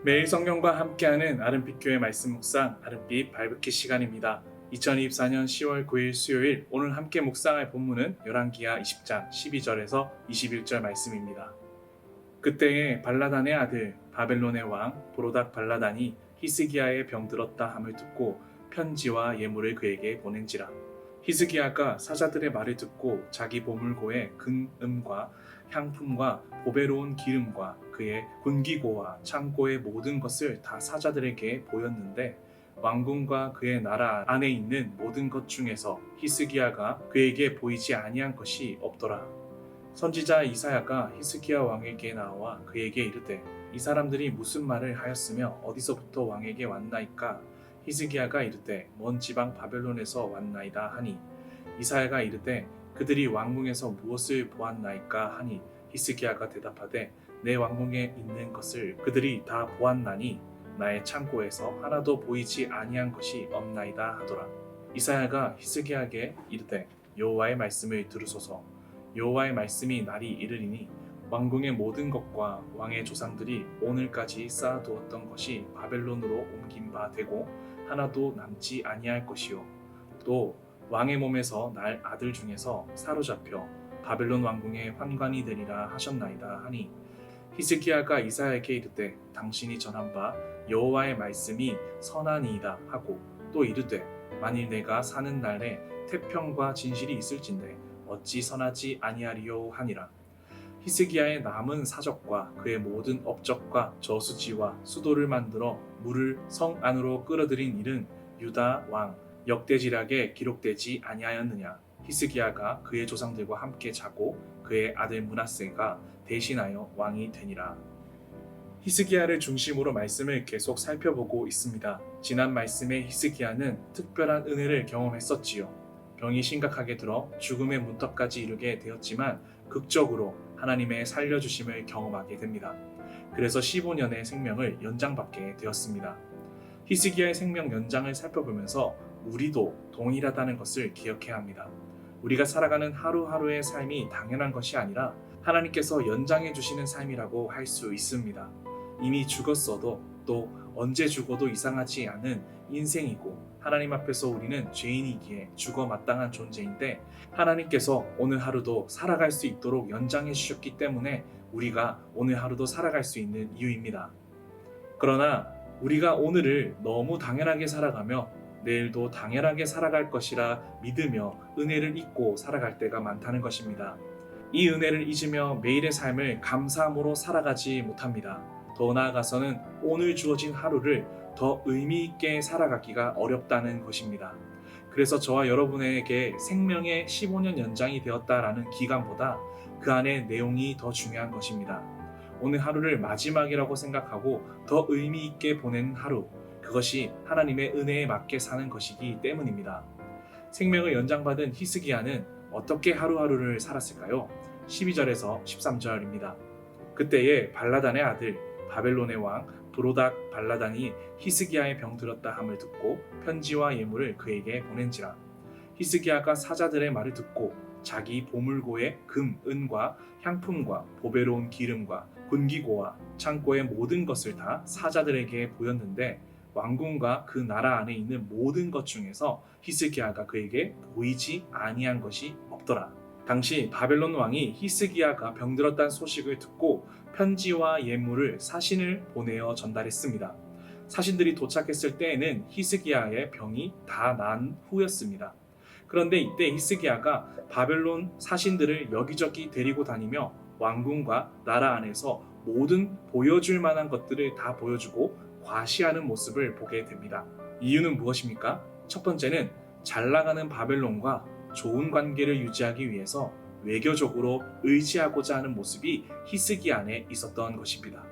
매일 성경과 함께하는 아름빛 교회 말씀 묵상 아름빛 발붙기 시간입니다. 2024년 10월 9일 수요일 오늘 함께 묵상할 본문은 열왕기하 20장 12절에서 21절 말씀입니다. 그때에 발라단의 아들 바벨론의 왕 브로닥 발라단이 히스기야의 병들었다 함을 듣고 편지와 예물을 그에게 보낸지라. 히스기야가 사자들의 말을 듣고 자기 보물고에 금과 향품과 보배로운 기름과 그의 군기고와 창고의 모든 것을 다 사자들에게 보였는데 왕궁과 그의 나라 안에 있는 모든 것 중에서 히스기야가 그에게 보이지 아니한 것이 없더라. 선지자 이사야가 히스기야 왕에게 나와 그에게 이르되 이 사람들이 무슨 말을 하였으며 어디서부터 왕에게 왔나이까? 히스기야가 이르되 먼 지방 바벨론에서 왔나이다 하니 이사야가 이르되 그들이 왕궁에서 무엇을 보았나이까 하니 히스기야가 대답하되 내 왕궁에 있는 것을 그들이 다 보았나니 나의 창고에서 하나도 보이지 아니한 것이 없나이다 하더라. 이사야가 히스기야에게 이르되 여호와의 말씀을 들으소서. 여호와의 말씀이 날이 이르리니 왕궁의 모든 것과 왕의 조상들이 오늘까지 쌓아두었던 것이 바벨론으로 옮긴 바 되고 하나도 남지 아니할 것이요 또 왕의 몸에서 날 아들 중에서 사로잡혀 바벨론 왕궁의 환관이 되리라 하셨나이다 하니 히스기야가 이사야에게 이르되 당신이 전한 바 여호와의 말씀이 선하니이다 하고 또 이르되 만일 내가 사는 날에 태평과 진실이 있을진대 어찌 선하지 아니하리요 하니라. 히스기야의 남은 사적과 그의 모든 업적과 저수지와 수도를 만들어 물을 성 안으로 끌어들인 일은 유다 왕 역대지략에 기록되지 아니하였느냐. 히스기야가 그의 조상들과 함께 자고 그의 아들 므낫세가 대신하여 왕이 되니라. 히스기야를 중심으로 말씀을 계속 살펴보고 있습니다. 지난 말씀에 히스기야는 특별한 은혜를 경험했었지요. 병이 심각하게 들어 죽음의 문턱까지 이르게 되었지만 극적으로 하나님의 살려주심을 경험하게 됩니다. 그래서 15년의 생명을 연장받게 되었습니다. 히스기야의 생명 연장을 살펴보면서 우리도 동일하다는 것을 기억해야 합니다. 우리가 살아가는 하루하루의 삶이 당연한 것이 아니라 하나님께서 연장해 주시는 삶이라고 할 수 있습니다. 이미 죽었어도 또 언제 죽어도 이상하지 않은 인생이고 하나님 앞에서 우리는 죄인이기에 죽어 마땅한 존재인데 하나님께서 오늘 하루도 살아갈 수 있도록 연장해 주셨기 때문에 우리가 오늘 하루도 살아갈 수 있는 이유입니다. 그러나 우리가 오늘을 너무 당연하게 살아가며 내일도 당연하게 살아갈 것이라 믿으며 은혜를 잊고 살아갈 때가 많다는 것입니다. 이 은혜를 잊으며 매일의 삶을 감사함으로 살아가지 못합니다. 더 나아가서는 오늘 주어진 하루를 더 의미 있게 살아가기가 어렵다는 것입니다. 그래서 저와 여러분에게 생명의 15년 연장이 되었다라는 기간보다 그 안에 내용이 더 중요한 것입니다. 오늘 하루를 마지막이라고 생각하고 더 의미 있게 보내는 하루, 그것이 하나님의 은혜에 맞게 사는 것이기 때문입니다. 생명을 연장받은 히스기야는 어떻게 하루하루를 살았을까요? 12절에서 13절입니다. 그때에 발라단의 아들 바벨론의 왕 브로닥 발라단이 히스기야의 병들었다 함을 듣고 편지와 예물을 그에게 보낸지라. 히스기야가 사자들의 말을 듣고 자기 보물고의 금, 은과 향품과 보배로운 기름과 군기고와 창고의 모든 것을 다 사자들에게 보였는데 왕궁과 그 나라 안에 있는 모든 것 중에서 히스기야가 그에게 보이지 아니한 것이 없더라. 당시 바벨론 왕이 히스기야가 병들었다는 소식을 듣고 편지와 예물을 사신을 보내어 전달했습니다. 사신들이 도착했을 때에는 히스기야의 병이 다 난 후였습니다. 그런데 이때 히스기야가 바벨론 사신들을 여기저기 데리고 다니며 왕궁과 나라 안에서 모든 보여줄 만한 것들을 다 보여주고 과시하는 모습을 보게 됩니다. 이유는 무엇입니까? 첫 번째는 잘 나가는 바벨론과 좋은 관계를 유지하기 위해서 외교적으로 의지하고자 하는 모습이 히스기야 안에 있었던 것입니다.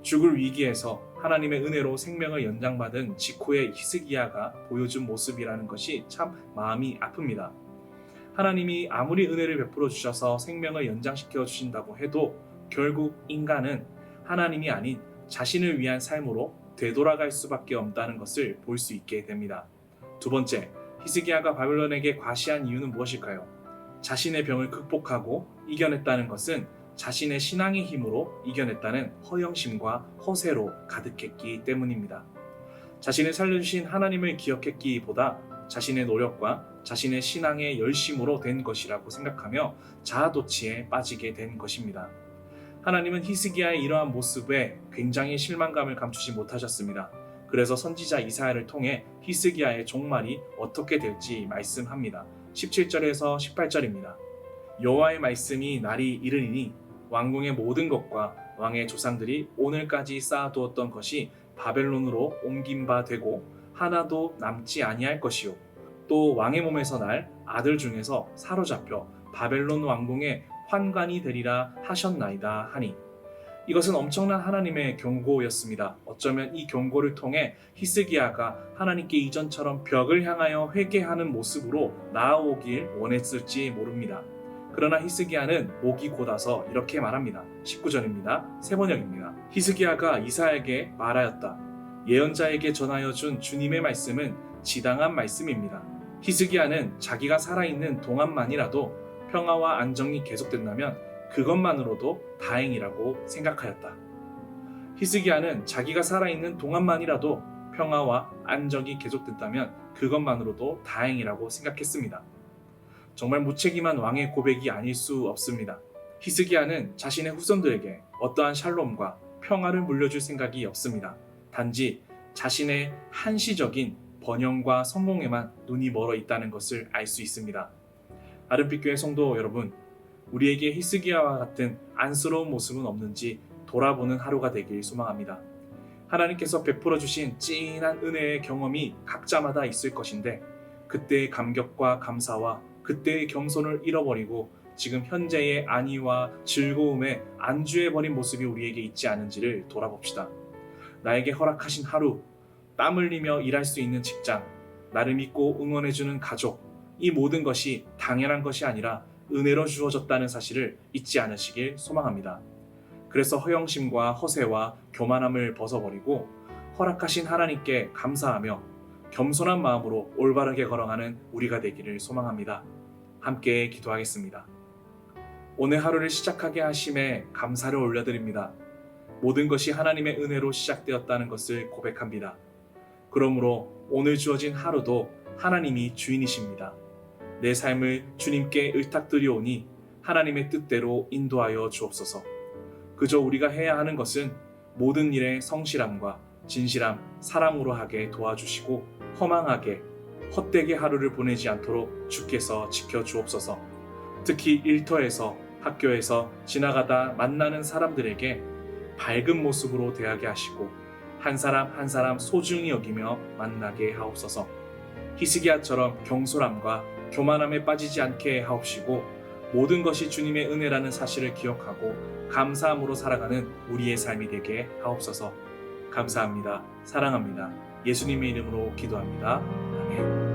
죽을 위기에서 하나님의 은혜로 생명을 연장받은 직후의 히스기야가 보여준 모습이라는 것이 참 마음이 아픕니다. 하나님이 아무리 은혜를 베풀어 주셔서 생명을 연장시켜 주신다고 해도 결국 인간은 하나님이 아닌 자신을 위한 삶으로 되돌아갈 수밖에 없다는 것을 볼 수 있게 됩니다. 두 번째, 히스기야가 바벨론에게 과시한 이유는 무엇일까요? 자신의 병을 극복하고 이겨냈다는 것은 자신의 신앙의 힘으로 이겨냈다는 허영심과 허세로 가득했기 때문입니다. 자신을 살려주신 하나님을 기억했기보다 자신의 노력과 자신의 신앙의 열심으로 된 것이라고 생각하며 자아도취에 빠지게 된 것입니다. 하나님은 히스기야의 이러한 모습에 굉장히 실망감을 감추지 못하셨습니다. 그래서 선지자 이사야를 통해 히스기야의 종말이 어떻게 될지 말씀합니다. 17절에서 18절입니다. 여호와의 말씀이 날이 이르리니 왕궁의 모든 것과 왕의 조상들이 오늘까지 쌓아두었던 것이 바벨론으로 옮긴 바 되고 하나도 남지 아니할 것이요 또 왕의 몸에서 날 아들 중에서 사로잡혀 바벨론 왕궁의 환관이 되리라 하셨나이다 하니, 이것은 엄청난 하나님의 경고였습니다. 어쩌면 이 경고를 통해 히스기야가 하나님께 이전처럼 벽을 향하여 회개하는 모습으로 나아오길 원했을지 모릅니다. 그러나 히스기야는 목이 곧아서 이렇게 말합니다. 19절입니다. 세 번역입니다. 히스기야가 이사야에게 말하였다. 예언자에게 전하여 준 주님의 말씀은 지당한 말씀입니다. 히스기야는 자기가 살아있는 동안만이라도 평화와 안정이 계속된다면 그것만으로도 다행이라고 생각하였다. 히스기야는 자기가 살아있는 동안만이라도 평화와 안정이 계속된다면 그것만으로도 다행이라고 생각했습니다. 정말 무책임한 왕의 고백이 아닐 수 없습니다. 히스기야는 자신의 후손들에게 어떠한 샬롬과 평화를 물려줄 생각이 없습니다. 단지 자신의 한시적인 번영과 성공에만 눈이 멀어 있다는 것을 알 수 있습니다. 아름빛교회 성도 여러분, 우리에게 히스기야와 같은 안쓰러운 모습은 없는지 돌아보는 하루가 되길 소망합니다. 하나님께서 베풀어 주신 찐한 은혜의 경험이 각자마다 있을 것인데 그때의 감격과 감사와 그때의 겸손을 잃어버리고 지금 현재의 안위와 즐거움에 안주해버린 모습이 우리에게 있지 않은지를 돌아봅시다. 나에게 허락하신 하루, 땀 흘리며 일할 수 있는 직장, 나를 믿고 응원해주는 가족, 이 모든 것이 당연한 것이 아니라 은혜로 주어졌다는 사실을 잊지 않으시길 소망합니다. 그래서 허영심과 허세와 교만함을 벗어버리고 허락하신 하나님께 감사하며 겸손한 마음으로 올바르게 걸어가는 우리가 되기를 소망합니다. 함께 기도하겠습니다. 오늘 하루를 시작하게 하심에 감사를 올려드립니다. 모든 것이 하나님의 은혜로 시작되었다는 것을 고백합니다. 그러므로 오늘 주어진 하루도 하나님이 주인이십니다. 내 삶을 주님께 의탁드리오니 하나님의 뜻대로 인도하여 주옵소서. 그저 우리가 해야 하는 것은 모든 일에 성실함과 진실함, 사랑으로 하게 도와주시고 허망하게, 헛되게 하루를 보내지 않도록 주께서 지켜주옵소서. 특히 일터에서, 학교에서 지나가다 만나는 사람들에게 밝은 모습으로 대하게 하시고 한 사람 한 사람 소중히 여기며 만나게 하옵소서. 히스기야처럼 경솔함과 교만함에 빠지지 않게 하옵시고 모든 것이 주님의 은혜라는 사실을 기억하고 감사함으로 살아가는 우리의 삶이 되게 하옵소서. 감사합니다. 사랑합니다. 예수님의 이름으로 기도합니다. 아멘.